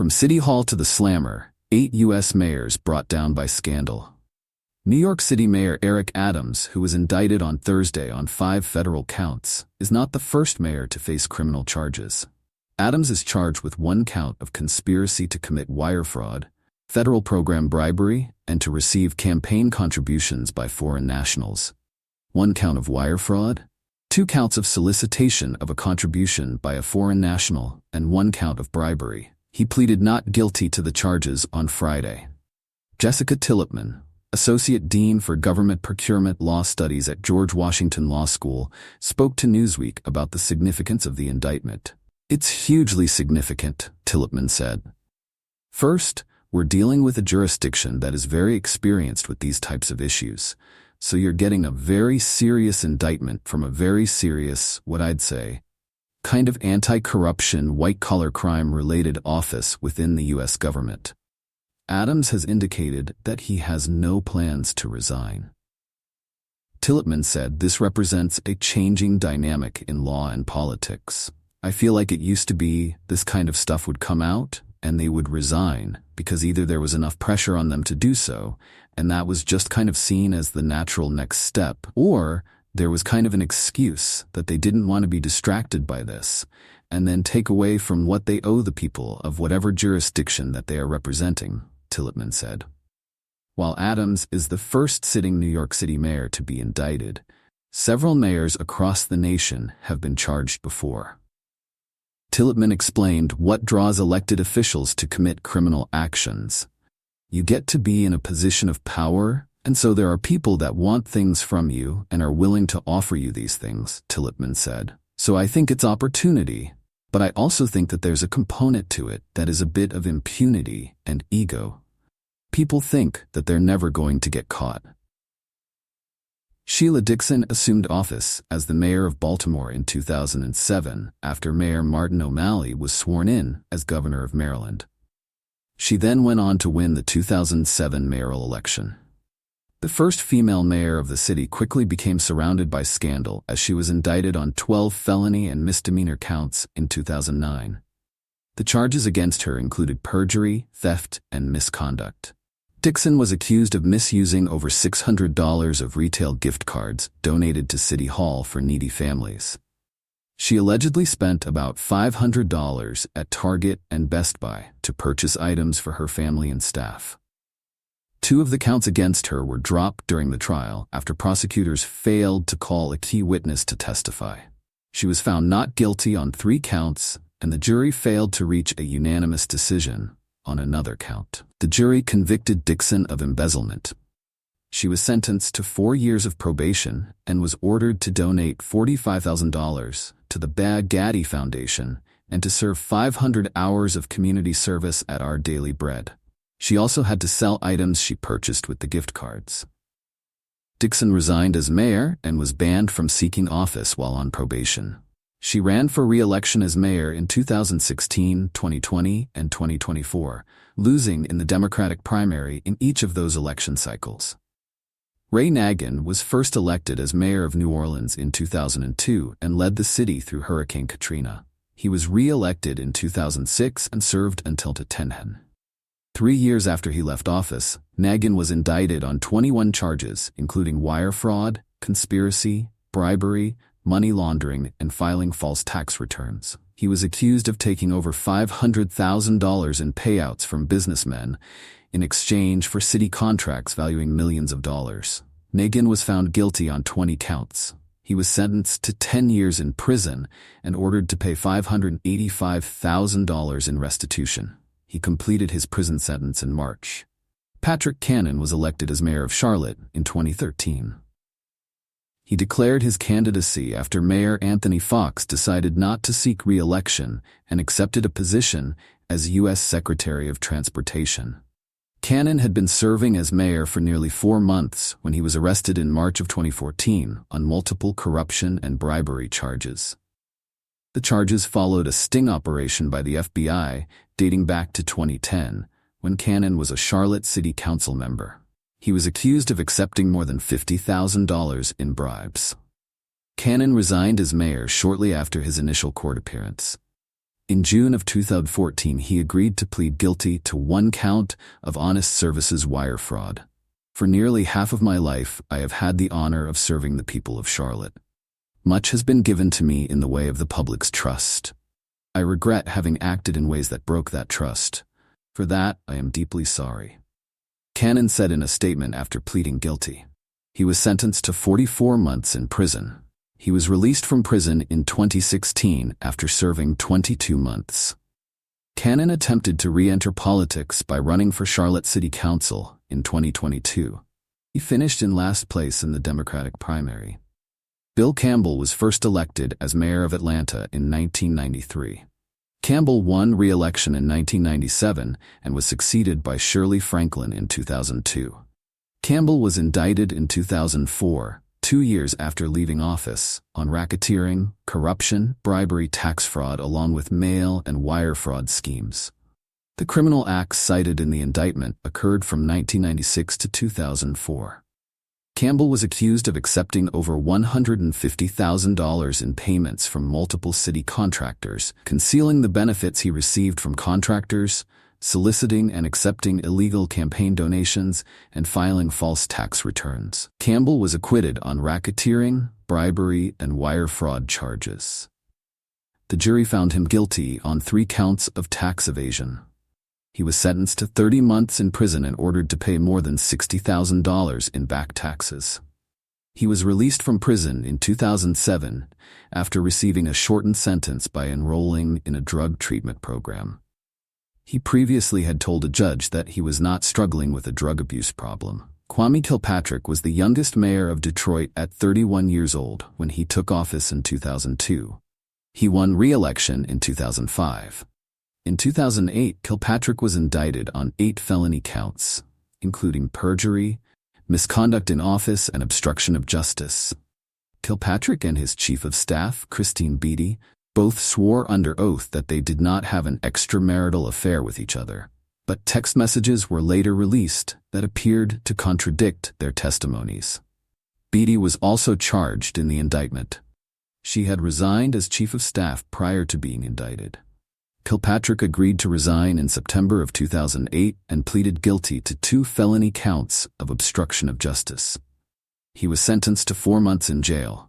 From City Hall to the slammer, 8 U.S. mayors brought down by scandal. New York City Mayor Eric Adams, who was indicted on Thursday on 5 federal counts, is not the first mayor to face criminal charges. Adams is charged with 1 count of conspiracy to commit wire fraud, federal program bribery, and to receive campaign contributions by foreign nationals. 1 count of wire fraud, 2 counts of solicitation of a contribution by a foreign national, and 1 count of bribery. He pleaded not guilty to the charges on Friday. Jessica Tillotman, Associate Dean for Government Procurement Law Studies at George Washington Law School, spoke to Newsweek about the significance of the indictment. "It's hugely significant," Tillotman said. "First, we're dealing with a jurisdiction that is very experienced with these types of issues, so you're getting a very serious indictment from a very serious, what I'd say, kind of anti-corruption, white-collar crime-related office within the U.S. government." Adams has indicated that he has no plans to resign. Tillotman said this represents a changing dynamic in law and politics. "I feel like it used to be this kind of stuff would come out and they would resign because either there was enough pressure on them to do so, and that was just kind of seen as the natural next step, or there was kind of an excuse that they didn't want to be distracted by this and then take away from what they owe the people of whatever jurisdiction that they are representing," Tillotman said. While Adams is the first sitting New York City mayor to be indicted, several mayors across the nation have been charged before. Tillotman explained what draws elected officials to commit criminal actions. "You get to be in a position of power, and so there are people that want things from you and are willing to offer you these things," Tillotman said. "So I think it's opportunity, but I also think that there's a component to it that is a bit of impunity and ego. People think that they're never going to get caught." Sheila Dixon assumed office as the mayor of Baltimore in 2007 after Mayor Martin O'Malley was sworn in as governor of Maryland. She then went on to win the 2007 mayoral election. The first female mayor of the city quickly became surrounded by scandal as she was indicted on 12 felony and misdemeanor counts in 2009. The charges against her included perjury, theft, and misconduct. Dixon was accused of misusing over $600 of retail gift cards donated to City Hall for needy families. She allegedly spent about $500 at Target and Best Buy to purchase items for her family and staff. 2 of the counts against her were dropped during the trial after prosecutors failed to call a key witness to testify. She was found not guilty on 3 counts, and the jury failed to reach a unanimous decision on another count. The jury convicted Dixon of embezzlement. She was sentenced to 4 years of probation and was ordered to donate $45,000 to the Bad Gaddy Foundation and to serve 500 hours of community service at Our Daily Bread. She also had to sell items she purchased with the gift cards. Dixon resigned as mayor and was banned from seeking office while on probation. She ran for re-election as mayor in 2016, 2020, and 2024, losing in the Democratic primary in each of those election cycles. Ray Nagin was first elected as mayor of New Orleans in 2002 and led the city through Hurricane Katrina. He was re-elected in 2006 and served until 2010. 3 years after he left office, Nagin was indicted on 21 charges, including wire fraud, conspiracy, bribery, money laundering, and filing false tax returns. He was accused of taking over $500,000 in payouts from businessmen in exchange for city contracts valuing millions of dollars. Nagin was found guilty on 20 counts. He was sentenced to 10 years in prison and ordered to pay $585,000 in restitution. He completed his prison sentence in March. Patrick Cannon was elected as mayor of Charlotte in 2013. He declared his candidacy after Mayor Anthony Fox decided not to seek re-election and accepted a position as U.S. Secretary of Transportation. Cannon had been serving as mayor for nearly 4 months when he was arrested in March of 2014 on multiple corruption and bribery charges. The charges followed a sting operation by the FBI dating back to 2010, when Cannon was a Charlotte City Council member. He was accused of accepting more than $50,000 in bribes. Cannon resigned as mayor shortly after his initial court appearance. In June of 2014, he agreed to plead guilty to 1 count of honest services wire fraud. For nearly half of my life, I have had the honor of serving the people of Charlotte. Much has been given to me in the way of the public's trust. I regret having acted in ways that broke that trust. For that, I am deeply sorry. Cannon said in a statement after pleading guilty. He was sentenced to 44 months in prison. He was released from prison in 2016 after serving 22 months. Cannon attempted to re-enter politics by running for Charlotte City Council in 2022. He finished in last place in the Democratic primary. Bill Campbell was first elected as mayor of Atlanta in 1993. Campbell won re-election in 1997 and was succeeded by Shirley Franklin in 2002. Campbell was indicted in 2004, 2 years after leaving office, on racketeering, corruption, bribery, tax fraud, along with mail and wire fraud schemes. The criminal acts cited in the indictment occurred from 1996 to 2004. Campbell was accused of accepting over $150,000 in payments from multiple city contractors, concealing the benefits he received from contractors, soliciting and accepting illegal campaign donations, and filing false tax returns. Campbell was acquitted on racketeering, bribery, and wire fraud charges. The jury found him guilty on 3 counts of tax evasion. He was sentenced to 30 months in prison and ordered to pay more than $60,000 in back taxes. He was released from prison in 2007 after receiving a shortened sentence by enrolling in a drug treatment program. He previously had told a judge that he was not struggling with a drug abuse problem. Kwame Kilpatrick was the youngest mayor of Detroit at 31 years old when he took office in 2002. He won re-election in 2005. In 2008, Kilpatrick was indicted on 8 felony counts, including perjury, misconduct in office, and obstruction of justice. Kilpatrick and his chief of staff, Christine Beatty, both swore under oath that they did not have an extramarital affair with each other, but text messages were later released that appeared to contradict their testimonies. Beatty was also charged in the indictment. She had resigned as chief of staff prior to being indicted. Kilpatrick agreed to resign in September of 2008 and pleaded guilty to 2 felony counts of obstruction of justice. He was sentenced to 4 months in jail.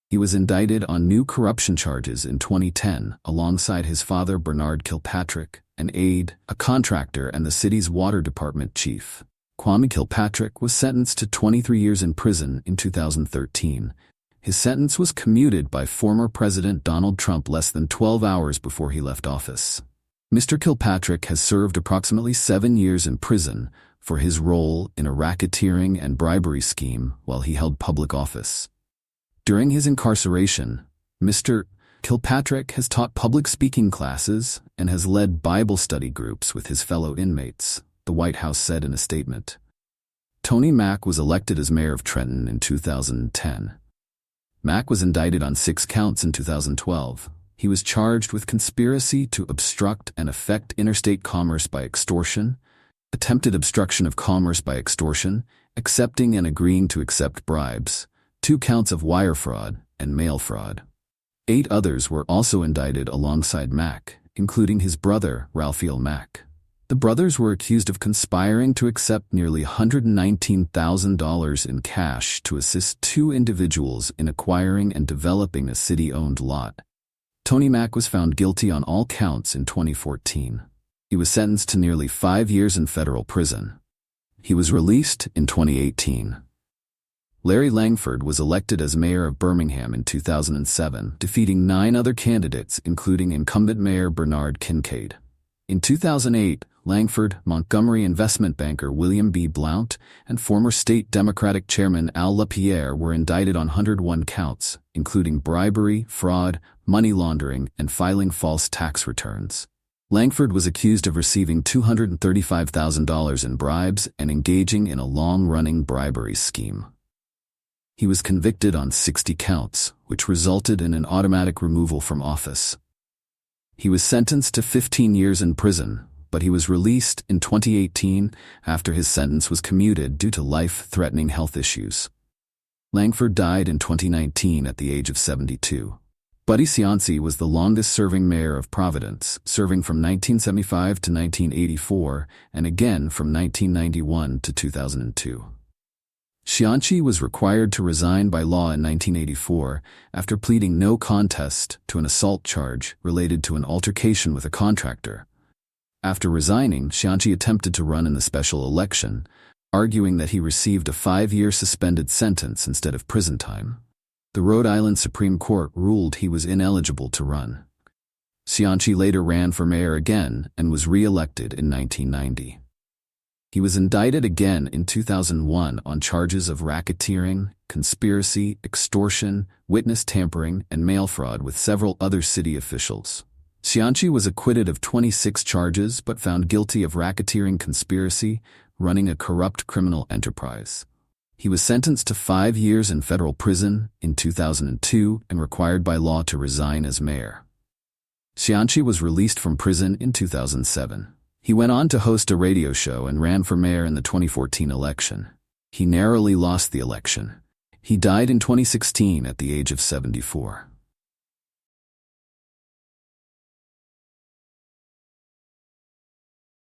He was indicted on new corruption charges in 2010 alongside his father Bernard Kilpatrick, an aide, a contractor, and the city's water department chief. Kwame Kilpatrick was sentenced to 23 years in prison in 2013. His sentence was commuted by former President Donald Trump less than 12 hours before he left office. Mr. Kilpatrick has served approximately 7 years in prison for his role in a racketeering and bribery scheme while he held public office. During his incarceration, Mr. Kilpatrick has taught public speaking classes and has led Bible study groups with his fellow inmates, the White House said in a statement. Tony Mack was elected as mayor of Trenton in 2010. Mack was indicted on 6 counts in 2012. He was charged with conspiracy to obstruct and affect interstate commerce by extortion, attempted obstruction of commerce by extortion, accepting and agreeing to accept bribes, 2 counts of wire fraud, and mail fraud. 8 others were also indicted alongside Mack, including his brother, Raphael Mack. The brothers were accused of conspiring to accept nearly $119,000 in cash to assist 2 individuals in acquiring and developing a city-owned lot. Tony Mack was found guilty on all counts in 2014. He was sentenced to nearly 5 years in federal prison. He was released in 2018. Larry Langford was elected as mayor of Birmingham in 2007, defeating 9 other candidates, including incumbent mayor Bernard Kincaid. In 2008, Langford, Montgomery investment banker William B. Blount, and former state Democratic chairman Al LaPierre were indicted on 101 counts, including bribery, fraud, money laundering, and filing false tax returns. Langford was accused of receiving $235,000 in bribes and engaging in a long-running bribery scheme. He was convicted on 60 counts, which resulted in an automatic removal from office. He was sentenced to 15 years in prison, but he was released in 2018 after his sentence was commuted due to life-threatening health issues. Langford died in 2019 at the age of 72. Buddy Cianci was the longest-serving mayor of Providence, serving from 1975 to 1984 and again from 1991 to 2002. Cianci was required to resign by law in 1984 after pleading no contest to an assault charge related to an altercation with a contractor. After resigning, Cianci attempted to run in the special election, arguing that he received a 5-year suspended sentence instead of prison time. The Rhode Island Supreme Court ruled he was ineligible to run. Cianci later ran for mayor again and was re-elected in 1990. He was indicted again in 2001 on charges of racketeering, conspiracy, extortion, witness tampering, and mail fraud with several other city officials. Cianci was acquitted of 26 charges but found guilty of racketeering conspiracy, running a corrupt criminal enterprise. He was sentenced to 5 years in federal prison in 2002 and required by law to resign as mayor. Cianci was released from prison in 2007. He went on to host a radio show and ran for mayor in the 2014 election. He narrowly lost the election. He died in 2016 at the age of 74.